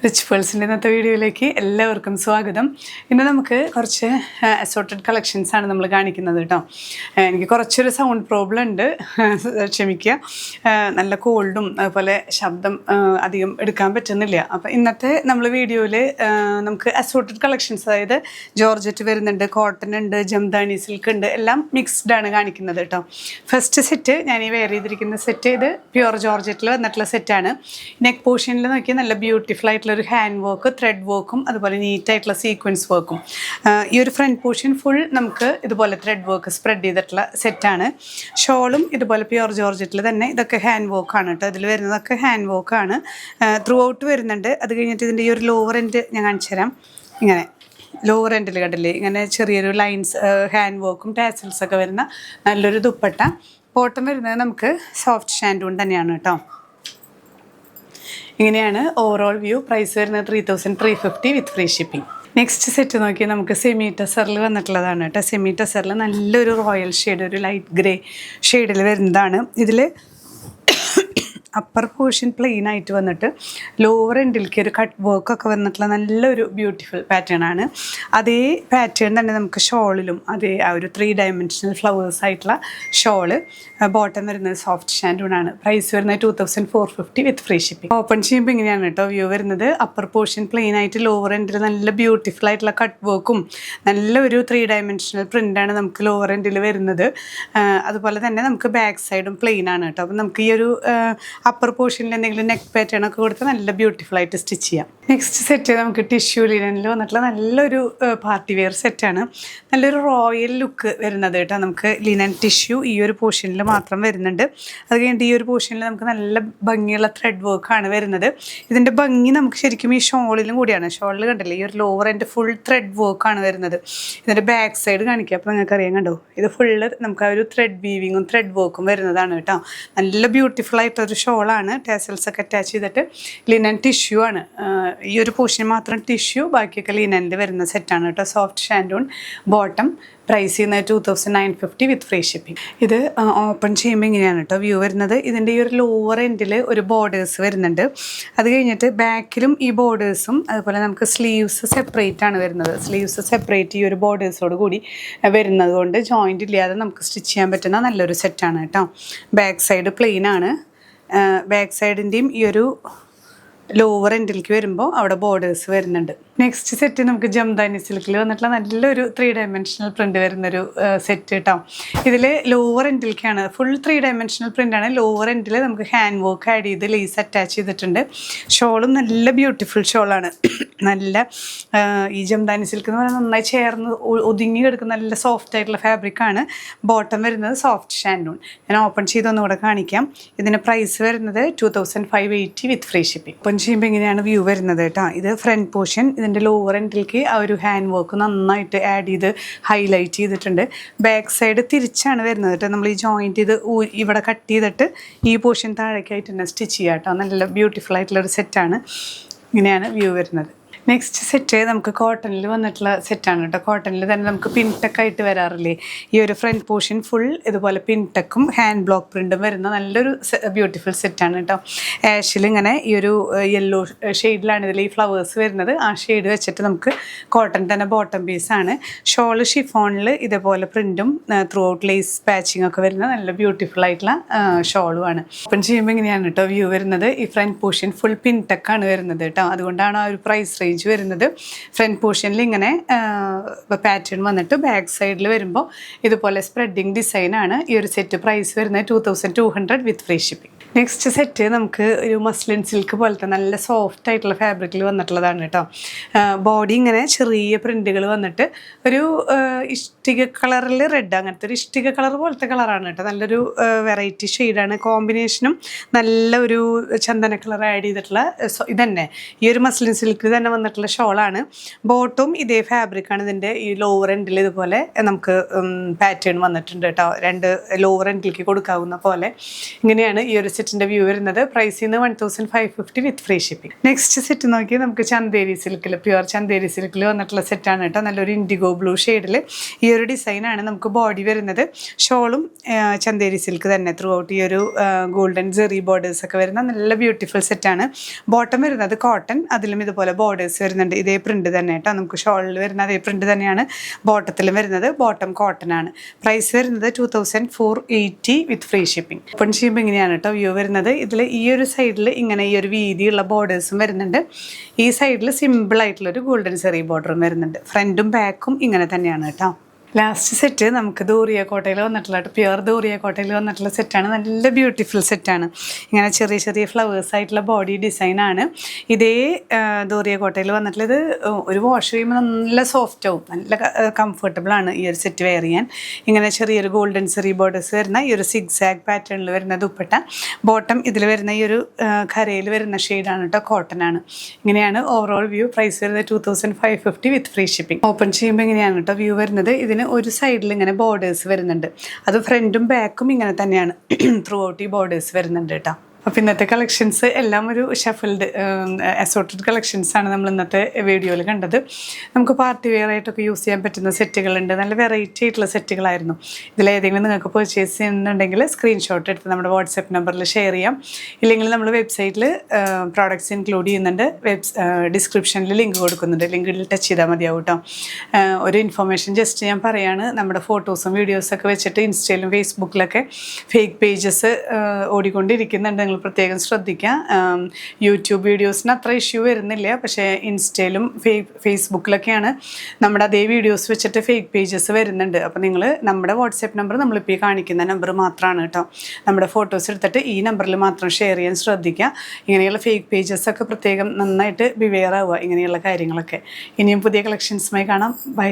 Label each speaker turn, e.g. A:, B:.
A: Rich പേഴ്സിൻ്റെ ഇന്നത്തെ വീഡിയോയിലേക്ക് എല്ലാവർക്കും സ്വാഗതം. ഇന്ന് നമുക്ക് കുറച്ച് അസോർട്ടഡ് കളക്ഷൻസ് ആണ് നമ്മൾ കാണിക്കുന്നത് കേട്ടോ. എനിക്ക് കുറച്ചൊരു സൗണ്ട് പ്രോബ്ലം ഉണ്ട്, ക്ഷമിക്കുക. നല്ല കോൾഡും അതുപോലെ ശബ്ദം അധികം എടുക്കാൻ പറ്റുന്നില്ല. അപ്പോൾ ഇന്നത്തെ നമ്മൾ വീഡിയോയിൽ നമുക്ക് അസോർട്ടഡ് കളക്ഷൻസ്, അതായത് ജോർജറ്റ് വരുന്നുണ്ട്, കോട്ടൺ ഉണ്ട്, ജംദാനി സിൽക്ക് ഉണ്ട്, എല്ലാം മിക്സ്ഡ് ആണ് കാണിക്കുന്നത് കേട്ടോ. ഫസ്റ്റ് സെറ്റ് ഞാൻ ഈ വെയർ ചെയ്തിരിക്കുന്ന സെറ്റ് ഇത് പ്യുവർ ജോർജറ്റിൽ വന്നിട്ടുള്ള സെറ്റാണ്. നെക്ക് പോർഷനിൽ നോക്കി നല്ല ബ്യൂട്ടിഫുൾ ആയിട്ടുള്ള ഒരു ഹാൻഡ് വർക്ക്, ത്രെഡ് വർക്കും അതുപോലെ നീറ്റായിട്ടുള്ള സീക്വൻസ് വർക്കും. ഈ ഒരു ഫ്രണ്ട് പോർഷൻ ഫുൾ നമുക്ക് ഇതുപോലെ ത്രെഡ് വർക്ക് സ്പ്രെഡ് ചെയ്തിട്ടുള്ള സെറ്റാണ്. ഷോളും ഇതുപോലെ പ്യുവർ ജോർജറ്റിൽ തന്നെ, ഇതൊക്കെ ഹാൻഡ് വർക്കാണ് കേട്ടോ. ഇതിൽ വരുന്നതൊക്കെ ഹാൻഡ് വർക്കാണ്, ത്രൂ ഔട്ട് വരുന്നുണ്ട്. അത് കഴിഞ്ഞിട്ട് ഇതിൻ്റെ ഈ ഒരു ലോവർ എൻഡ് ഞാൻ കാണിച്ചു തരാം. ഇങ്ങനെ ലോവർ എൻഡിൽ കണ്ടില്ലേ, ഇങ്ങനെ ചെറിയൊരു ലൈൻസ് ഹാൻഡ് വർക്കും ടാസൽസൊക്കെ വരുന്ന നല്ലൊരു ദുപ്പട്ട. ബോട്ടം വരുന്നത് നമുക്ക് സോഫ്റ്റ് ഷാൻഡൂൺ തന്നെയാണ് കേട്ടോ. ഇങ്ങനെയാണ് ഓവറോൾ വ്യൂ. പ്രൈസ് വരുന്നത് 3350 വിത്ത് ഫ്രീ ഷിപ്പിംഗ്. നെക്സ്റ്റ് സെറ്റ് നോക്കി നമുക്ക് സെമി ടസറിൽ വന്നിട്ടുള്ളതാണ് കേട്ടോ. സെമി ടസറിൽ നല്ലൊരു റോയൽ ഷെയ്ഡ്, ഒരു ലൈറ്റ് ഗ്രേ ഷെയ്ഡിൽ വരുന്നതാണ്. ഇതിൽ അപ്പർ പോർഷൻ പ്ലെയിൻ ആയിട്ട് വന്നിട്ട് ലോവർ എൻഡിലേക്ക് ഒരു കട്ട് വർക്കൊക്കെ വന്നിട്ടുള്ള നല്ലൊരു ബ്യൂട്ടിഫുൾ പാറ്റേൺ ആണ്. അതേ പാറ്റേൺ തന്നെ നമുക്ക് ഷോളിലും അതേ ആ ഒരു 3 ഡയമെൻഷണൽ ഫ്ലവേഴ്സ് ആയിട്ടുള്ള ഷോള്. ബോട്ടം വരുന്നത് സോഫ്റ്റ് ഷാൻഡൂൺ ആണ്. പ്രൈസ് വരുന്നത് 2450 വിത്ത് ഫ്രീ ഷിപ്പിംഗ്. ഓപ്പൺ ചെയ്യുമ്പോൾ ഇങ്ങനെയാണ് കേട്ടോ വ്യൂ വരുന്നത്. അപ്പർ പോർഷൻ പ്ലെയിൻ ആയിട്ട് ലോവർ എൻഡിൽ നല്ല ബ്യൂട്ടിഫുൾ ആയിട്ടുള്ള കട്ട് വർക്കും നല്ലൊരു 3 ഡയമെൻഷണൽ പ്രിൻ്റാണ് നമുക്ക് ലോവർ എൻഡിൽ വരുന്നത്. അതുപോലെ തന്നെ നമുക്ക് ബാക്ക് സൈഡും പ്ലെയിൻ ആണ് കേട്ടോ. അപ്പം നമുക്ക് ഈ ഒരു അപ്പർ പോർഷനിൽ എന്തെങ്കിലും നെക്ക് പാറ്റേൺ ഒക്കെ കൊടുത്ത് നല്ല ബ്യൂട്ടിഫുൾ ആയിട്ട് സ്റ്റിച്ച് ചെയ്യാം. നെക്സ്റ്റ് സെറ്റ് നമുക്ക് ടിഷ്യൂ ലിനനിൽ വന്നിട്ടുള്ള നല്ലൊരു പാർട്ടി വെയർ സെറ്റാണ്. നല്ലൊരു റോയൽ ലുക്ക് വരുന്നത് കേട്ടോ. നമുക്ക് ലിനൻ ടിഷ്യൂ ഈ ഒരു പോർഷനിൽ മാത്രം വരുന്നുണ്ട്. അത് കഴിഞ്ഞിട്ട് ഈ ഒരു പോർഷനിൽ നമുക്ക് നല്ല ഭംഗിയുള്ള ത്രെഡ് വർക്കാണ് വരുന്നത്. ഇതിൻ്റെ ഭംഗി നമുക്ക് ശരിക്കും ഈ ഷോളിലും കൂടിയാണ്. ഷോളിൽ കണ്ടില്ലേ, ഈ ഒരു ലോവർ എൻഡ് ഫുൾ ത്രെഡ് വർക്കാണ് വരുന്നത്. ഇതിൻ്റെ ബാക്ക് സൈഡ് കാണിക്കുക, അപ്പോൾ നിങ്ങൾക്ക് അറിയാൻ കണ്ടോ, ഇത് ഫുള്ള് നമുക്ക് ആ ഒരു ത്രെഡ് വീവിങ്ങും ത്രെഡ് വർക്കും വരുന്നതാണ് കേട്ടോ. നല്ല ബ്യൂട്ടിഫുൾ ആയിട്ടൊരു ഷോളാണ്. ടാസൽസ് ഒക്കെ അറ്റാച്ച് ചെയ്തിട്ട് ലിനൻ ടിഷ്യൂ ആണ്. ഈ ഒരു പോർഷൻ മാത്രം ടിഷ്യൂ, ബാക്കിയൊക്കെ ലിനനിൽ വരുന്ന സെറ്റാണ് കേട്ടോ. Soft shantoon bottom. പ്രൈസ് ചെയ്യുന്നത് 2950 വിത്ത് ഫ്രീ ഷിപ്പിംഗ്. ഇത് ഓപ്പൺ ചെയ്യുമ്പോൾ ഇങ്ങനെയാണ് കേട്ടോ വ്യൂ വരുന്നത്. ഇതിൻ്റെ ഈ ഒരു ലോവർ എൻഡിൽ ഒരു ബോർഡേഴ്സ് വരുന്നുണ്ട്. അത് കഴിഞ്ഞിട്ട് ബാക്കിലും ഈ ബോർഡേഴ്സും അതുപോലെ നമുക്ക് സ്ലീവ്സ് സെപ്പറേറ്റ് ആണ് വരുന്നത്. സ്ലീവ്സ് സെപ്പറേറ്റ് ഈ ഒരു ബോർഡേഴ്സോട് കൂടി വരുന്നത് കൊണ്ട് ജോയിൻ്റ് ഇല്ലാതെ നമുക്ക് സ്റ്റിച്ച് ചെയ്യാൻ പറ്റുന്ന നല്ലൊരു സെറ്റാണ് കേട്ടോ. ബാക്ക് സൈഡ് പ്ലെയിൻ ആണ്. ബാക്ക് സൈഡിൻ്റെയും ഈ ഒരു ലോവർ എൻഡിലേക്ക് വരുമ്പോൾ അവിടെ ബോർഡേഴ്സ് വരുന്നുണ്ട്. നെക്സ്റ്റ് സെറ്റ് നമുക്ക് ജംദാനി സിൽക്കിൽ വന്നിട്ടുള്ള നല്ലൊരു 3 ഡയമെൻഷണൽ പ്രിൻ്റ് വരുന്നൊരു സെറ്റ് കേട്ടോ. ഇതിൽ ലോവർ എൻഡിലേക്കാണ് ഫുൾ 3 ഡയമെൻഷണൽ പ്രിൻ്റാണ്. ലോവർ എൻഡിൽ നമുക്ക് ഹാൻഡ് വർക്ക് ആഡ് ചെയ്ത് ലേസ് അറ്റാച്ച് ചെയ്തിട്ടുണ്ട്. ഷോളും നല്ല ബ്യൂട്ടിഫുൾ ഷോളാണ്. നല്ല ഈ ജംദാനി സിൽക്ക് എന്ന് പറയുന്നത് നന്നായി ചേർന്ന് ഒതുങ്ങി കിടക്കുന്ന നല്ല സോഫ്റ്റ് ആയിട്ടുള്ള ഫാബ്രിക്കാണ്. ബോട്ടം വരുന്നത് സോഫ്റ്റ് ഷാൻഡൂൺ. ഞാൻ ഓപ്പൺ ചെയ്തൊന്നുകൂടെ കാണിക്കാം. ഇതിന് പ്രൈസ് വരുന്നത് 2580 വിത്ത് ഫ്രീ ഷിപ്പിംഗ്. ഓപ്പൺ ചെയ്യുമ്പോൾ ഇങ്ങനെയാണ് വ്യൂ വരുന്നത് കേട്ടോ. ഇത് ഫ്രണ്ട് പോർഷൻ. ഇതിൻ്റെ ലോവർ എൻഡിലേക്ക് ആ ഒരു ഹാൻഡ് വർക്ക് നന്നായിട്ട് ആഡ് ചെയ്ത് ഹൈലൈറ്റ് ചെയ്തിട്ടുണ്ട്. ബാക്ക് സൈഡ് തിരിച്ചാണ് വരുന്നത് കേട്ടോ. നമ്മൾ ഈ ജോയിൻറ്റ് ഇത് ഇവിടെ കട്ട് ചെയ്തിട്ട് ഈ പോർഷൻ താഴേക്കായിട്ട് തന്നെ സ്റ്റിച്ച് ചെയ്യാം കേട്ടോ. നല്ല ബ്യൂട്ടിഫുൾ ആയിട്ടുള്ളൊരു സെറ്റാണ്. ഇങ്ങനെയാണ് വ്യൂ വരുന്നത്. നെക്സ്റ്റ് സെറ്റ് നമുക്ക് കോട്ടണിൽ വന്നിട്ടുള്ള സെറ്റാണ് കേട്ടോ. കോട്ടണിൽ തന്നെ നമുക്ക് പിൻടെക്കായിട്ട് വരാറില്ലേ, ഈ ഒരു ഫ്രണ്ട് പോർഷൻ ഫുൾ ഇതുപോലെ പിൻടെക്കും ഹാൻഡ് ബ്ലോക്ക് പ്രിൻറ്റും വരുന്ന നല്ലൊരു ബ്യൂട്ടിഫുൾ സെറ്റാണ് കേട്ടോ. ആഷിൽ ഇങ്ങനെ ഈ ഒരു യെല്ലോ ഷെയ്ഡിലാണ് ഇതിൽ ഈ ഫ്ലവേഴ്സ് വരുന്നത്. ആ ഷെയ്ഡ് വെച്ചിട്ട് നമുക്ക് കോട്ടൺ തന്നെ ബോട്ടം പീസാണ്. ഷോള് ഷിഫോണിൽ ഇതേപോലെ പ്രിൻറ്റും ത്രൂ ഔട്ട് ലേസ് പാച്ചിങ് ഒക്കെ വരുന്ന നല്ല ബ്യൂട്ടിഫുൾ ആയിട്ടുള്ള ഷോളുമാണ്. ഓപ്പൺ ചെയ്യുമ്പോൾ ഇങ്ങനെയാണ് കേട്ടോ വ്യൂ വരുന്നത്. ഈ ഫ്രണ്ട് പോർഷൻ ഫുൾ പിൻടെക്കാണ് വരുന്നത് കേട്ടോ. അതുകൊണ്ടാണ് ആ ഒരു പ്രൈസ് റേഞ്ച് വരുന്നത്. ഫ്രണ്ട് പോർഷനിൽ ഇങ്ങനെ പാറ്റേൺ വന്നിട്ട് ബാക്ക് സൈഡിൽ വരുമ്പോൾ ഇതുപോലെ സ്പ്രെഡിങ് ഡിസൈനാണ്. ഈ ഒരു സെറ്റ് പ്രൈസ് വരുന്നത് 2200 വിത്ത് ഫ്രീ ഷിപ്പിംഗ്. നെക്സ്റ്റ് സെറ്റ് നമുക്ക് ഒരു മസ്ലിൻ സിൽക്ക് പോലത്തെ നല്ല സോഫ്റ്റ് ആയിട്ടുള്ള ഫാബ്രിക്കിൽ വന്നിട്ടുള്ളതാണ് കേട്ടോ. ബോഡി ഇങ്ങനെ ചെറിയ പ്രിൻറ്റുകൾ വന്നിട്ട് ഒരു ഇഷ്ടിക കളറിൽ റെഡ്, അങ്ങനത്തെ ഒരു ഇഷ്ടിക കളർ പോലത്തെ കളറാണ് കേട്ടോ. നല്ലൊരു വെറൈറ്റി ഷെയ്ഡാണ്. കോമ്പിനേഷനും നല്ല ഒരു ചന്ദന കളർ ആഡ് ചെയ്തിട്ടുള്ള ഇതന്നെ ഈ ഒരു മസ്ലിൻ സിൽക്ക് തന്നെ വന്നിട്ടുള്ള ഷോളാണ്. ബോട്ടും ഇതേ ഫാബ്രിക്കാണ്. ഇതിൻ്റെ ഈ ലോവർ എൻഡിൽ ഇതുപോലെ നമുക്ക് പാറ്റേൺ വന്നിട്ടുണ്ട് കേട്ടോ. 2 ലോവർ എൻഡിലേക്ക് കൊടുക്കാവുന്ന പോലെ. ഇങ്ങനെയാണ് ഈ ഒരു സെറ്റിൻ്റെ വ്യൂ വരുന്നത്. പ്രൈസിൽ നിന്ന് 1550 വിത്ത് ഫ്രീ ഷിപ്പിംഗ്. നെക്സ്റ്റ് സെറ്റ് നോക്കി നമുക്ക് ചന്തേരി സിൽക്കിൽ, പ്യുവർ ചന്തേരി സിൽക്കിൽ വന്നിട്ടുള്ള സെറ്റാണ് കേട്ടോ. നല്ലൊരു ഇൻഡിഗോ ബ്ലൂ ഷെയ്ഡിൽ ഈ ഒരു ഡിസൈനാണ് നമുക്ക് ബോഡി വരുന്നത്. ഷോളും ചന്തേരി സിൽക്ക് തന്നെ ത്രൂ ഔട്ട് ഈ ഒരു ഗോൾഡൻ ജെറി ബോർഡേഴ്സ് ഒക്കെ വരുന്ന നല്ല ബ്യൂട്ടിഫുൾ സെറ്റാണ്. ബോട്ടം വരുന്നത് കോട്ടൺ, അതിലും ഇതുപോലെ ബോർഡേഴ്സ് വരുന്നുണ്ട്. ഇതേ പ്രിന്റ് തന്നെ കേട്ടോ. നമുക്ക് ഷോളിൽ വരുന്ന അതേ പ്രിന്റ് തന്നെയാണ് ബോട്ടത്തിലും വരുന്നത്. ബോട്ടം കോട്ടൺ ആണ്. പ്രൈസ് വരുന്നത് 2480 വിത്ത് ഫ്രീ ഷിപ്പിംഗ്. ഓപ്പൺ ചെയ്യുമ്പോൾ ഇങ്ങനെയാണ് കേട്ടോ വ്യൂ വരുന്നത്. ഇതിൽ ഈ ഒരു സൈഡിൽ ഇങ്ങനെ ഈ ഒരു വീതിയുള്ള ബോർഡേഴ്സും വരുന്നുണ്ട്. ഈ സൈഡിൽ സിമ്പിൾ ആയിട്ടുള്ളൊരു ഗോൾഡൻ സെറി ബോർഡറും വരുന്നുണ്ട്. ഫ്രണ്ടും ബാക്കും ഇങ്ങനെ തന്നെയാണ് കേട്ടോ. ലാസ്റ്റ് സെറ്റ് നമുക്ക് ദൂറിയ കോട്ടയിൽ വന്നിട്ടുള്ള പ്യുവർ ദൂറിയ കോട്ടയിൽ വന്നിട്ടുള്ള സെറ്റാണ്. നല്ല ബ്യൂട്ടിഫുൾ സെറ്റാണ്. ഇങ്ങനെ ചെറിയ ചെറിയ ഫ്ലവേഴ്സ് ആയിട്ടുള്ള ബോഡി ഡിസൈനാണ്. ഇതേ ദൂറിയ കോട്ടയിൽ വന്നിട്ടുള്ള ഇത് ഒരു വാഷ് ചെയ്യുമ്പോൾ നല്ല സോഫ്റ്റ് ആവും, നല്ല കംഫർട്ടബിൾ ആണ് ഈ ഒരു സെറ്റ് വെയർ ചെയ്യാൻ. ഇങ്ങനെ ചെറിയൊരു ഗോൾഡൻ സെറി ബോർഡേഴ്സ് വരുന്ന ഈ ഒരു സിഗ്സാഗ് പാറ്റേണിൽ വരുന്ന ദുപ്പട്ട. ബോട്ടം ഇതിൽ വരുന്ന ഈ ഒരു കരയിൽ വരുന്ന ഷെയ്ഡാണ് കേട്ടോ, കോട്ടൺ ആണ്. ഇങ്ങനെയാണ് ഓവറോൾ വ്യൂ. പ്രൈസ് വരുന്നത് 2550 വിത്ത് ഫ്രീ ഷിപ്പിംഗ്. ഓപ്പൺ ചെയ്യുമ്പോൾ ഇങ്ങനെയാണ് കേട്ടോ വ്യൂ വരുന്നത്. ഇതിന് ഒരു സൈഡിൽ ഇങ്ങനെ ബോർഡേഴ്സ് വരുന്നുണ്ട്. അത് ഫ്രണ്ടും ബാക്കും ഇങ്ങനെ തന്നെയാണ് ത്രൂ ഔട്ട് ഈ ബോർഡേഴ്സ് വരുന്നുണ്ട് കേട്ടോ. അപ്പോൾ ഇന്നത്തെ കളക്ഷൻസ് എല്ലാം ഒരു ഷഫിൾഡ് അസോർട്ടഡ് കളക്ഷൻസ് ആണ് നമ്മൾ ഇന്നത്തെ വീഡിയോയിൽ കണ്ടത്. നമുക്ക് പാർട്ടി വെയർ ആയിട്ടൊക്കെ യൂസ് ചെയ്യാൻ പറ്റുന്ന സെറ്റുകളുണ്ട്. നല്ല വെറൈറ്റി ആയിട്ടുള്ള സെറ്റുകളായിരുന്നു. ഇതിലേതെങ്കിലും നിങ്ങൾക്ക് പർച്ചേസ് ചെയ്യുന്നുണ്ടെങ്കിൽ സ്ക്രീൻഷോട്ട് എടുത്ത് നമ്മുടെ വാട്സാപ്പ് നമ്പറിൽ ഷെയർ ചെയ്യാം. ഇല്ലെങ്കിൽ നമ്മൾ വെബ്സൈറ്റിൽ പ്രോഡക്റ്റ്സ് ഇൻക്ലൂഡ് ചെയ്യുന്നുണ്ട്. ഡിസ്ക്രിപ്ഷനിൽ ലിങ്ക് കൊടുക്കുന്നുണ്ട്. ലിങ്കിൽ ടച്ച് ചെയ്താൽ മതിയാവും കേട്ടോ. ഒരു ഇൻഫർമേഷൻ ജസ്റ്റ് ഞാൻ പറയാണ്. നമ്മുടെ ഫോട്ടോസും വീഡിയോസൊക്കെ വെച്ചിട്ട് ഇൻസ്റ്റയിലും ഫേസ്ബുക്കിലൊക്കെ ഫേക്ക് പേജസ് ഓടിക്കൊണ്ടിരിക്കുന്നുണ്ട്. പ്രത്യേകം ശ്രദ്ധിക്കുക. യൂട്യൂബ് വീഡിയോസിന് അത്ര ഇഷ്യൂ വരുന്നില്ല, പക്ഷേ ഇൻസ്റ്റയിലും ഫേസ്ബുക്കിലൊക്കെയാണ് നമ്മുടെ അതേ വീഡിയോസ് വെച്ചിട്ട് ഫേക്ക് പേജസ് വരുന്നുണ്ട്. അപ്പോൾ നിങ്ങൾ നമ്മുടെ വാട്സാപ്പ് നമ്പർ നമ്മളിപ്പോൾ ഈ കാണിക്കുന്ന നമ്പർ മാത്രമാണ് കേട്ടോ. നമ്മുടെ ഫോട്ടോസ് എടുത്തിട്ട് ഈ നമ്പറിൽ മാത്രം ഷെയർ ചെയ്യാൻ ശ്രദ്ധിക്കുക. ഇങ്ങനെയുള്ള ഫേക്ക് പേജസൊക്കെ പ്രത്യേകം നന്നായിട്ട് ബിവെയർ ആവുക ഇങ്ങനെയുള്ള കാര്യങ്ങളൊക്കെ. ഇനിയും പുതിയ കളക്ഷൻസുമായി കാണാം. ബൈ.